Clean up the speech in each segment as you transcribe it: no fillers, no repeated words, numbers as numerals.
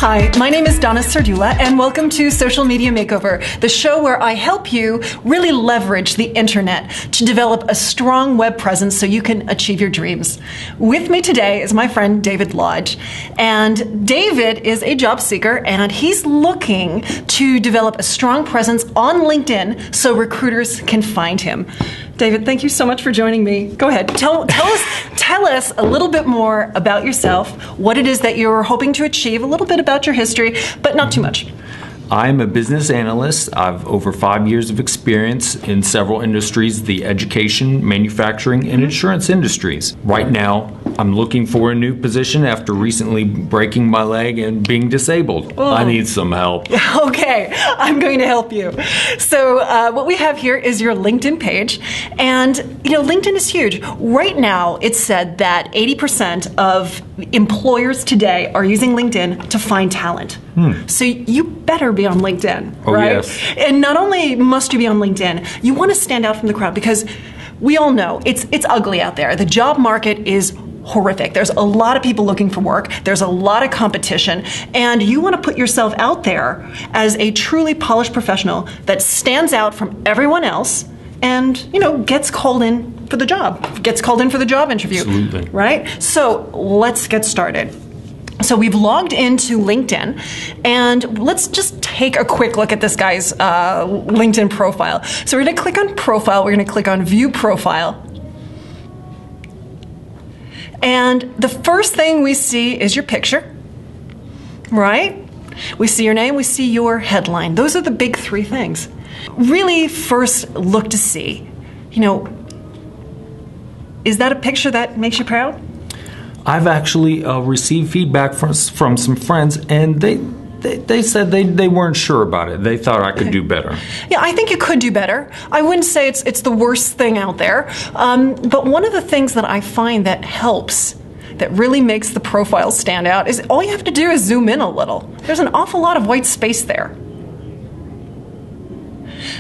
Hi, my name is Donna Serdula, and welcome to Social Media Makeover, the show where I help you really leverage the internet to develop a strong web presence so you can achieve your dreams. With me today is my friend David Lodge, and David is a job seeker, and he's looking to develop a strong presence on LinkedIn so recruiters can find him. David, thank you so much for joining me. Go ahead. Tell us a little bit more about yourself, what it is that you're hoping to achieve, a little bit about your history, but not too much. I'm a business analyst. I've over 5 years of experience in several industries, the education, manufacturing, and insurance industries. Right now, I'm looking for a new position after recently breaking my leg and being disabled. Oh. I need some help. Okay, I'm going to help you. So what we have here is your LinkedIn page. And, you know, LinkedIn is huge. Right now, it's said that 80% of employers today are using LinkedIn to find talent. So you better be on LinkedIn, right? Yes. And not only must you be on LinkedIn, you want to stand out from the crowd because we all know it's ugly out there. The job market is horrific. There's a lot of people looking for work. There's a lot of competition, and you want to put yourself out there as a truly polished professional that stands out from everyone else and, you know, gets called in for the job, gets called in for the job interview. Absolutely. Right? So let's get started. So we've logged into LinkedIn, and let's just take a quick look at this guy's LinkedIn profile. So we're going to click on Profile. We're going to click on View Profile. And the first thing we see is your picture, right? We see your name, we see your headline. Those are the big three things. Really first look to see, you know, is that a picture that makes you proud? I've actually received feedback from some friends, and they said they weren't sure about it. They thought I could do better. Yeah, I think you could do better. I wouldn't say it's the worst thing out there. But one of the things that I find that helps, that really makes the profile stand out, is all you have to do is zoom in a little. There's an awful lot of white space there.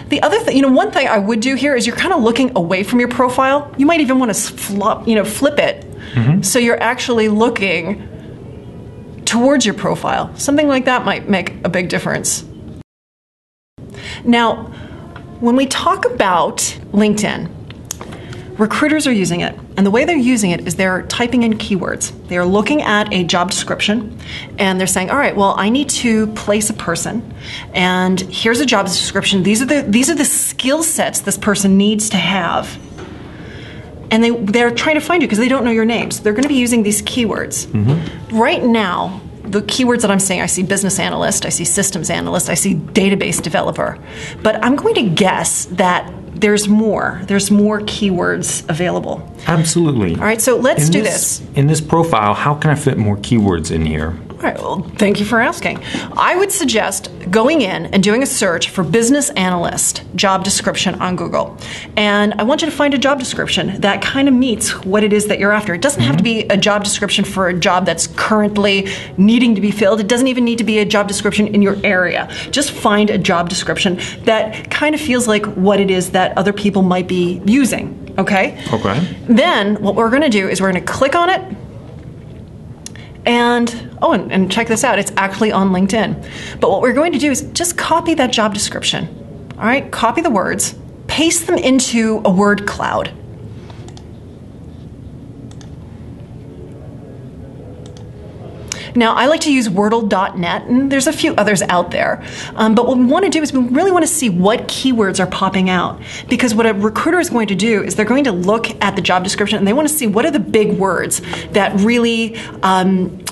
The other thing, you know, one thing I would do here is you're kind of looking away from your profile. You might even want to flip it. So you're actually looking towards your profile. Something like that might make a big difference. Now, when we talk about LinkedIn, recruiters are using it, and the way they're using it is they're typing in keywords. They're looking at a job description, and they're saying, all right, well, I need to place a person, and here's a job description. These are the skill sets this person needs to have. And they're trying to find you because they don't know your name. So they're going to be using these keywords. Right now, the keywords that I'm saying, I see business analyst, I see systems analyst, I see database developer. But I'm going to guess that there's more keywords available. Absolutely. All right, so let's do this. In this profile, how can I fit more keywords in here? All right, well, thank you for asking. I would suggest going in and doing a search for business analyst job description on Google. And I want you to find a job description that kind of meets what it is that you're after. It doesn't have to be a job description for a job that's currently needing to be filled. It doesn't even need to be a job description in your area. Just find a job description that kind of feels like what it is that other people might be using, okay? Okay. Then what we're going to do is we're going to click on it. And check this out, it's actually on LinkedIn. But what we're going to do is just copy that job description. All right, copy the words, paste them into a word cloud. Now, I like to use Wordle.net, and there's a few others out there. But what we want to do is we really want to see what keywords are popping out. Because what a recruiter is going to do is they're going to look at the job description and they want to see what are the big words that really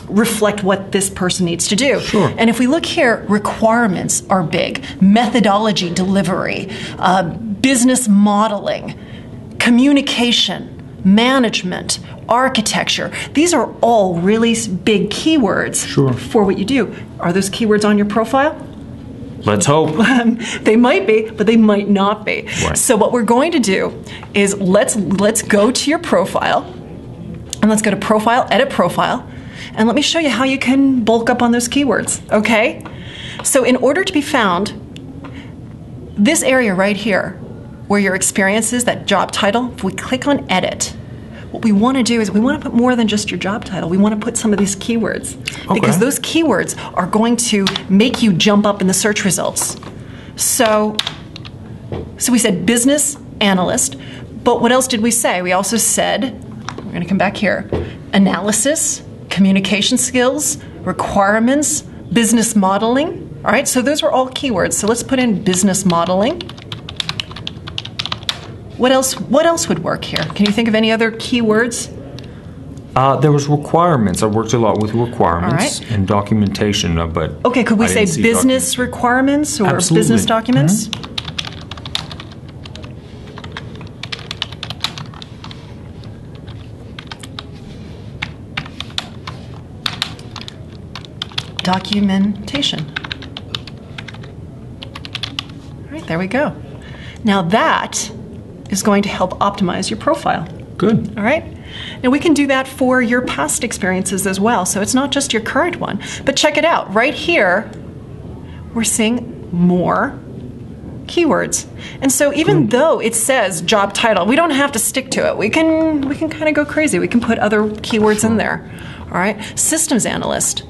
reflect what this person needs to do. Sure. And if we look here, requirements are big. Methodology, delivery, business modeling, communication, management, architecture. These are all really big keywords for what you do. Are those keywords on your profile? Let's hope. They might be, but they might not be. Right. So what we're going to do is let's go to your profile, and let's go to Profile, Edit Profile, and let me show you how you can bulk up on those keywords, okay? So in order to be found, this area right here, where your experience is, that job title, if we click on Edit, what we want to do is we want to put more than just your job title. We want to put some of these keywords because those keywords are going to make you jump up in the search results. So we said business analyst, but what else did we say? We also said, we're going to come back here, analysis, communication skills, requirements, business modeling. All right, so those were all keywords. So let's put in business modeling. What else would work here? Can you think of any other keywords? There was requirements. I worked a lot with requirements and documentation, but okay, could we say business requirements or business documents? Documentation. All right, there we go. Now that is going to help optimize your profile. Good. All right. Now we can do that for your past experiences as well. So it's not just your current one, but check it out. Right here, we're seeing more keywords. And so even though it says job title, we don't have to stick to it. We can kind of go crazy. We can put other keywords in there. All right. Systems analyst.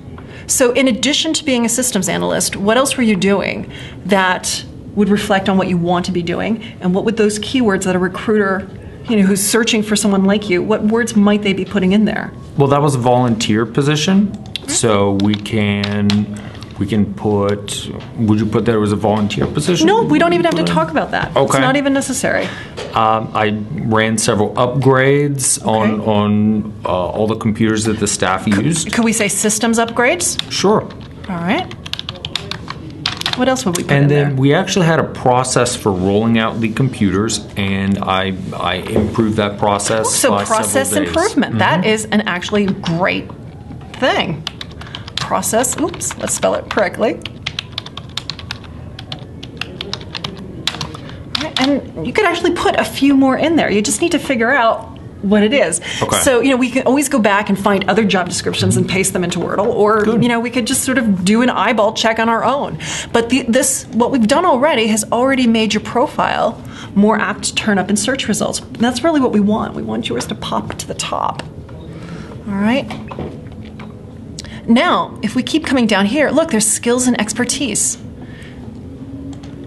So in addition to being a systems analyst, what else were you doing that would reflect on what you want to be doing? And what would those keywords that a recruiter, who's searching for someone like you, what words might they be putting in there? Well, that was a volunteer position. So we can put, would you put that as a volunteer position? No, we don't even have to talk about that. Okay. It's not even necessary. I ran several upgrades on all the computers that the staff used. Could we say systems upgrades? Sure. All right. What else would we put in there? there? And then we actually had a process for rolling out the computers, and I improved that process. So process improvement. That is an actually great thing. Process, oops, let's spell it correctly. And you could actually put a few more in there. You just need to figure out what it is. Okay. So, we can always go back and find other job descriptions and paste them into Wordle, or, we could just sort of do an eyeball check on our own. But what we've done already has already made your profile more apt to turn up in search results. And that's really what we want. We want yours to pop to the top. All right. Now, if we keep coming down here, look, there's skills and expertise.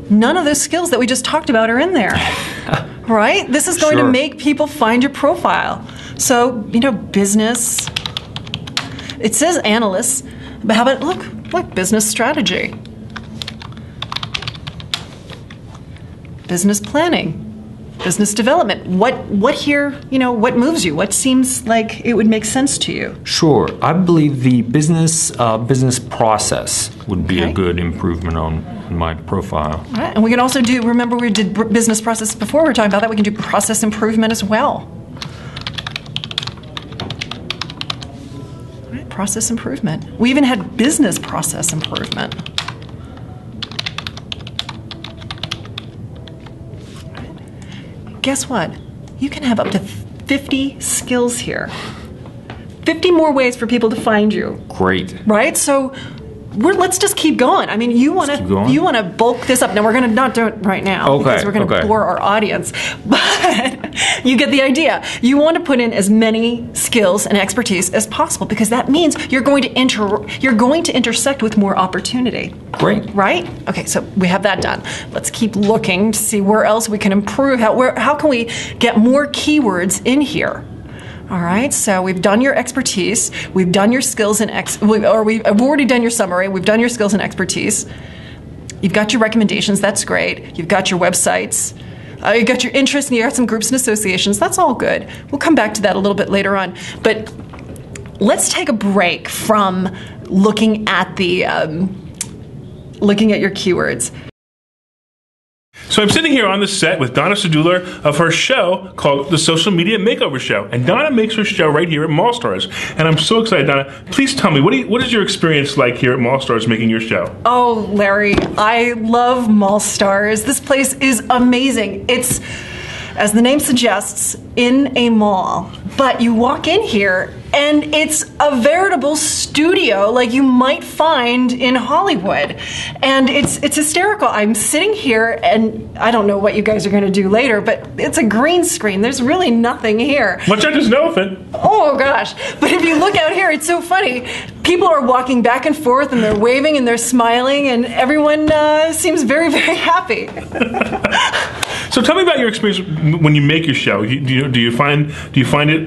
None of those skills that we just talked about are in there, right? This is going to make people find your profile. So, business, it says analysts, but how about, look, business strategy, business planning, business development. What here, what moves you? What seems like it would make sense to you? Sure. I believe the business process would be a good improvement on my profile. All right. And we can also remember we did business process before, we were talking about that, we can do process improvement as well. All right, process improvement. We even had business process improvement. Guess what? You can have up to 50 skills here. 50 more ways for people to find you. Great. Right? So let's just keep going. I mean, you want to bulk this up. Now, we're going to not do it right now because we're going to bore our audience. But you get the idea. You want to put in as many skills and expertise as possible because that means you're going to intersect with more opportunity. Great. Right? Okay, so we have that done. Let's keep looking to see where else we can improve. How can we get more keywords in here? All right, so we've done your expertise, we've done your skills and we've already done your summary, we've done your skills and expertise. You've got your recommendations, that's great. You've got your websites, you've got your interests, and you got some groups and associations, that's all good. We'll come back to that a little bit later on. But let's take a break from looking at your keywords. So I'm sitting here on the set with Donna Serdula of her show called The Social Media Makeover Show. And Donna makes her show right here at Mall Stars. And I'm so excited, Donna. Please tell me, what is your experience like here at Mall Stars making your show? Oh, Larry, I love Mall Stars. This place is amazing. It's, as the name suggests, in a mall. But you walk in here and it's a veritable studio like you might find in Hollywood. And it's hysterical. I'm sitting here and I don't know what you guys are going to do later, but it's a green screen. There's really nothing here. Much I just know of it. Oh gosh. But if you look out here, it's so funny. People are walking back and forth and they're waving and they're smiling and everyone seems very, very happy. So tell me about your experience when you make your show. Do you find it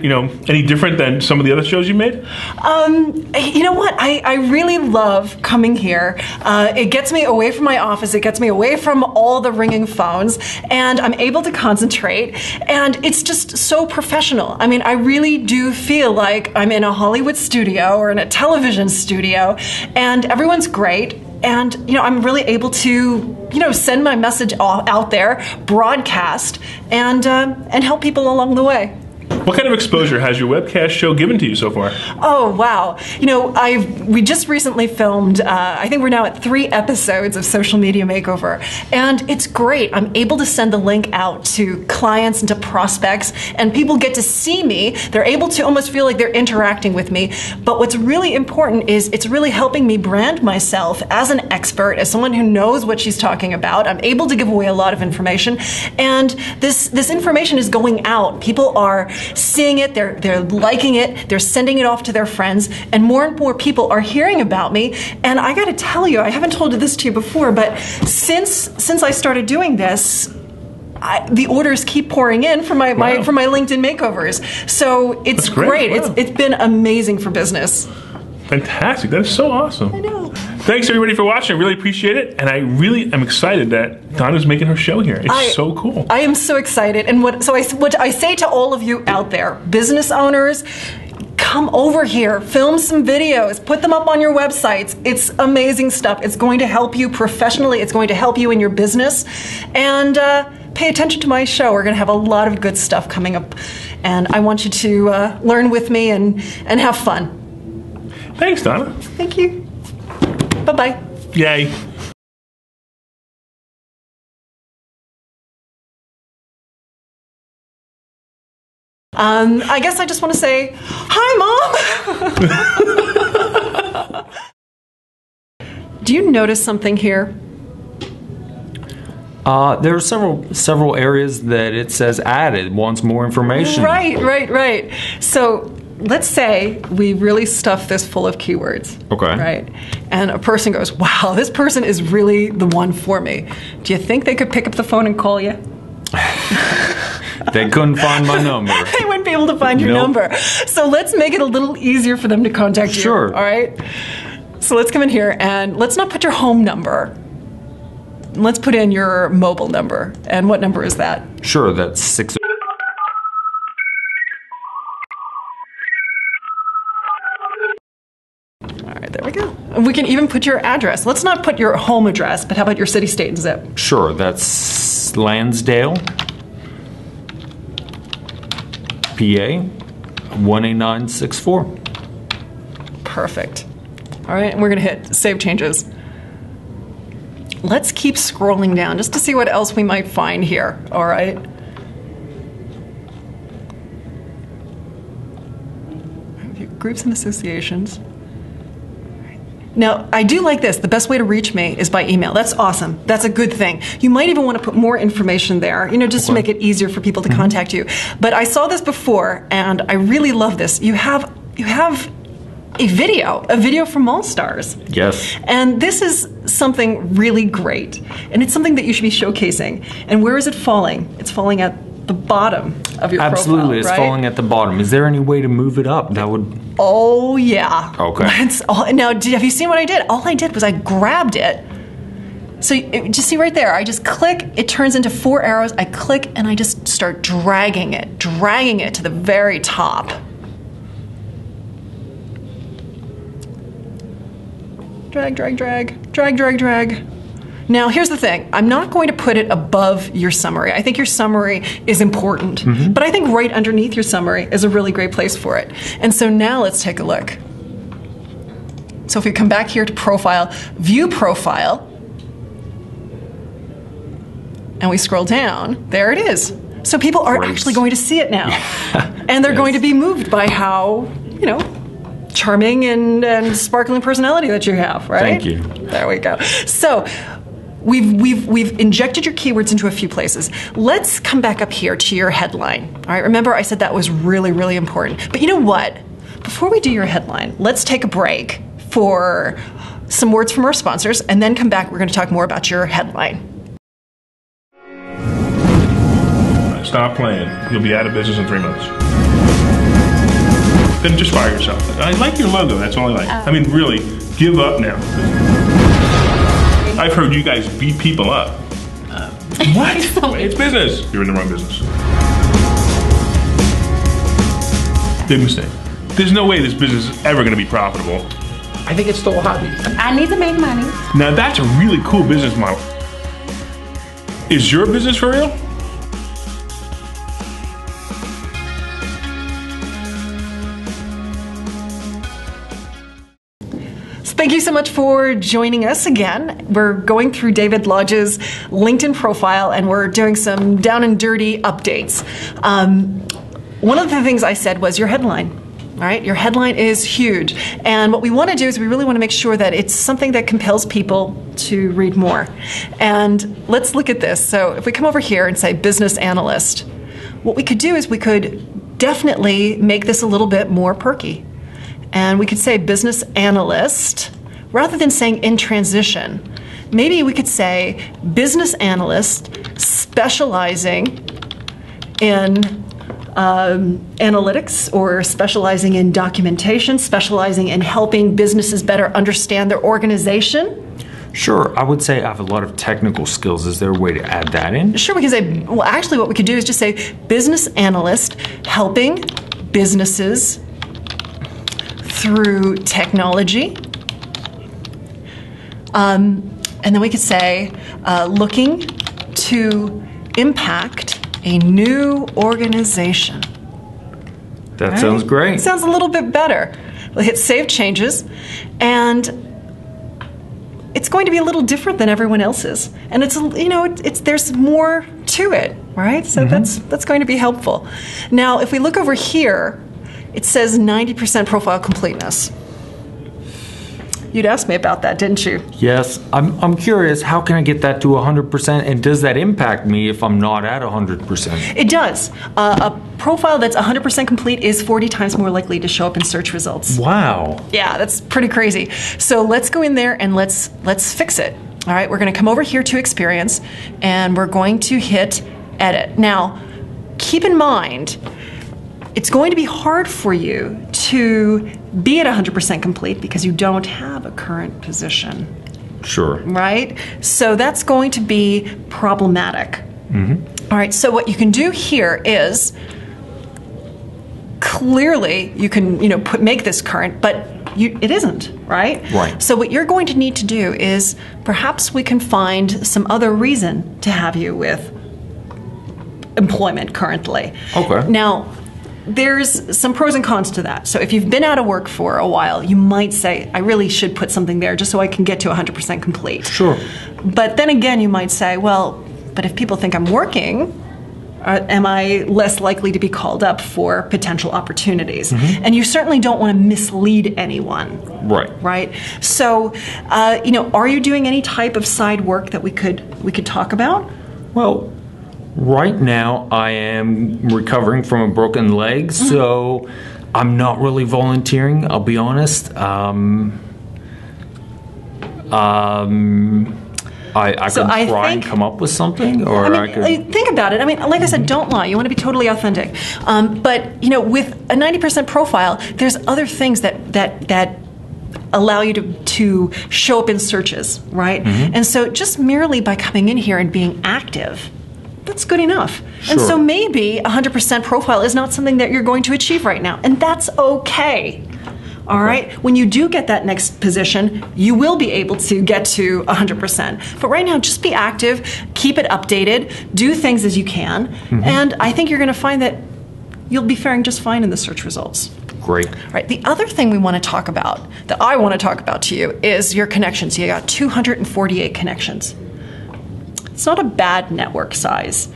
any different than some of the other shows you made? You know what? I really love coming here. It gets me away from my office. It gets me away from all the ringing phones, and I'm able to concentrate. And it's just so professional. I mean, I really do feel like I'm in a Hollywood studio or in a television studio, and everyone's great. And, I'm really able to, send my message out there, broadcast, and help people along the way. What kind of exposure has your webcast show given to you so far? Oh, wow. We just recently filmed, I think we're now at 3 episodes of Social Media Makeover. And it's great. I'm able to send the link out to clients and to prospects, and people get to see me. They're able to almost feel like they're interacting with me. But what's really important is it's really helping me brand myself as an expert, as someone who knows what she's talking about. I'm able to give away a lot of information. And this information is going out. People are seeing it, they're liking it, they're sending it off to their friends, and more people are hearing about me. And I gotta tell you, I haven't told this to you before, but since I started doing this, the orders keep pouring in for my LinkedIn makeovers. So it's great. Wow. It's been amazing for business. Fantastic. That is so awesome. I know. Thanks everybody for watching. I really appreciate it. And I really am excited that Donna's making her show here. It's so cool. I am so excited. And what I say to all of you out there, business owners, come over here, film some videos, put them up on your websites. It's amazing stuff. It's going to help you professionally. It's going to help you in your business. And pay attention to my show. We're going to have a lot of good stuff coming up. And I want you to learn with me and have fun. Thanks, Donna. Thank you. Bye-bye. Yay. I guess I just want to say, hi, Mom! Do you notice something here? There are several areas that it says added, wants more information. Right. So let's say we really stuff this full of keywords. Okay. Right? And a person goes, wow, this person is really the one for me. Do you think they could pick up the phone and call you? They couldn't find my number. They wouldn't be able to find your number. So let's make it a little easier for them to contact you. Sure. All right? So let's come in here and let's not put your home number. Let's put in your mobile number. And what number is that? Sure, that's 6. All right, there we go. And we can even put your address. Let's not put your home address, but how about your city, state, and zip? Sure, that's Lansdale, PA, 18964. Perfect. All right, and we're going to hit Save Changes. Let's keep scrolling down just to see what else we might find here. All right. Groups and associations. Now, I do like this. The best way to reach me is by email. That's awesome. That's a good thing. You might even want to put more information there, just to make it easier for people to contact you. But I saw this before, and I really love this. You have a video from All Stars. Yes. And this is something really great. And it's something that you should be showcasing. And where is it falling? It's falling at the bottom of your Absolutely, profile, it's right? falling at the bottom. Is there any way to move it up? That would... Oh, yeah. Okay. Now, have you seen what I did? All I did was I grabbed it. So just see right there, I just click, it turns into 4 arrows. I click and I just start dragging it to the very top. Drag. Now, here's the thing. I'm not going to put it above your summary. I think your summary is important. But I think right underneath your summary is a really great place for it. And so now let's take a look. So if we come back here to Profile, View Profile, and we scroll down, there it is. So people are actually going to see it now. And they're going to be moved by how, charming and sparkling personality that you have, right? Thank you. There we go. So we've injected your keywords into a few places. Let's come back up here to your headline. All right, remember I said that was really, really important. But you know what? Before we do your headline, let's take a break for some words from our sponsors, and then come back. We're going to talk more about your headline. Stop playing. You'll be out of business in 3 months. Then just fire yourself. I like your logo. That's all I like. I mean, really, give up now. I've heard you guys beat people up. What? It's business. You're in the wrong business. Big mistake. There's no way this business is ever going to be profitable. I think it's still a hobby. I need to make money. Now that's a really cool business model. Is your business for real? Thank you so much for joining us again. We're going through David Lodge's LinkedIn profile, and we're doing some down and dirty updates. One of the things I said was your headline. All right, your headline is huge. And what we want to do is we really want to make sure that it's something that compels people to read more. And let's look at this. So if we come over here and say business analyst, what we could do is we could definitely make this a little bit more perky. And we could say business analyst, rather than saying in transition. Maybe we could say business analyst specializing in analytics, or specializing in documentation, specializing in helping businesses better understand their organization. Sure, I would say I have a lot of technical skills. Is there a way to add that in? Sure, we can say, well, actually what we could do is just say business analyst helping businesses through technology. And then we could say looking to impact a new organization. That sounds great. Sounds a little bit better. We'll hit Save Changes, and it's going to be a little different than everyone else's. And it's there's more to it, right? So that's going to be helpful. Now, if we look over here, it says 90% profile completeness. You'd asked me about that, didn't you? Yes, I'm curious, how can I get that to 100%, and does that impact me if I'm not at 100%? It does. A profile that's 100% complete is 40 times more likely to show up in search results. Wow. Yeah, that's pretty crazy. So let's go in there and let's fix it. All right, we're going to come over here to Experience, and we're going to hit Edit. Now, keep in mind, it's going to be hard for you to be at 100% complete because you don't have a current position. Sure. Right? So that's going to be problematic. All right, so what you can do here is clearly you can make this current, but it isn't, right? Right. So what you're going to need to do is perhaps we can find some other reason to have you with employment currently. Okay. Now, there's some pros and cons to that. So if you've been out of work for a while, you might say, I really should put something there just so I can get to 100% complete. Sure. But then again, you might say, well, but if people think I'm working, am I less likely to be called up for potential opportunities? And you certainly don't want to mislead anyone. Right. Right? So, are you doing any type of side work that we could talk about? Well, right now, I am recovering from a broken leg, so I'm not really volunteering, I'll be honest. I could try and come up with something, or I could... Think about it. I mean, like I said, don't lie. You want to be totally authentic. But, with a 90% profile, there's other things that allow you to show up in searches, right? And so just merely by coming in here and being active, that's good enough. Sure. And so maybe 100% profile is not something that you're going to achieve right now, and that's okay. All right? When you do get that next position, you will be able to get to 100%. But right now, just be active, keep it updated, do things as you can, and I think you're going to find that you'll be faring just fine in the search results. Great. All right, the other thing we want to talk about, that I want to talk about to you, is your connections. You got 248 connections. It's not a bad network size,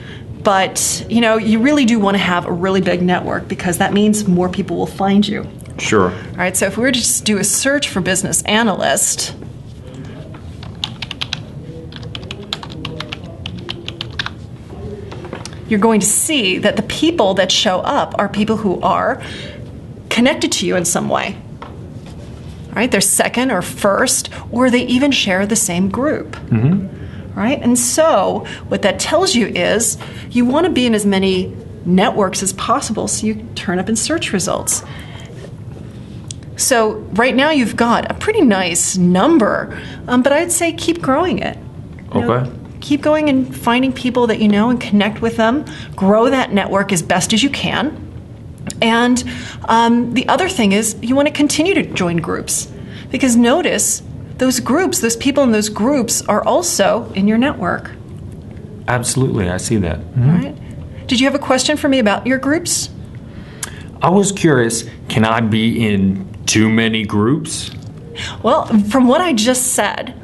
But, you really do want to have a really big network because that means more people will find you. Sure. All right, so if we were to just do a search for business analyst, you're going to see that the people that show up are people who are connected to you in some way. All right, they're second or first, or they even share the same group. Right? And so what that tells you is you want to be in as many networks as possible so you can turn up in search results. So right now you've got a pretty nice number, but I'd say keep growing it. Okay. Keep going and finding people that you know and connect with them. Grow that network as best as you can. And the other thing is you want to continue to join groups because notice those groups, those people in those groups are also in your network. Absolutely, I see that. All right. Did you have a question for me about your groups? I was curious, can I be in too many groups? Well, from what I just said,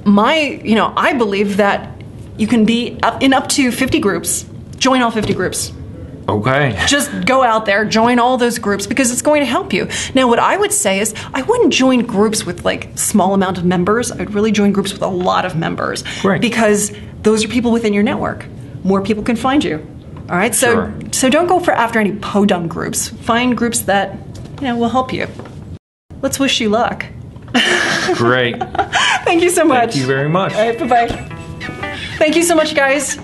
I believe that you can be in up to 50 groups. Join all 50 groups. Okay. Just go out there, join all those groups because it's going to help you. Now, what I would say is I wouldn't join groups with small amount of members. I'd really join groups with a lot of members. Right. Because those are people within your network. More people can find you. All right? Sure. So don't go after any podunk groups. Find groups that, will help you. Let's wish you luck. Great. Thank you so much. Thank you very much. All right, bye-bye. Thank you so much, guys.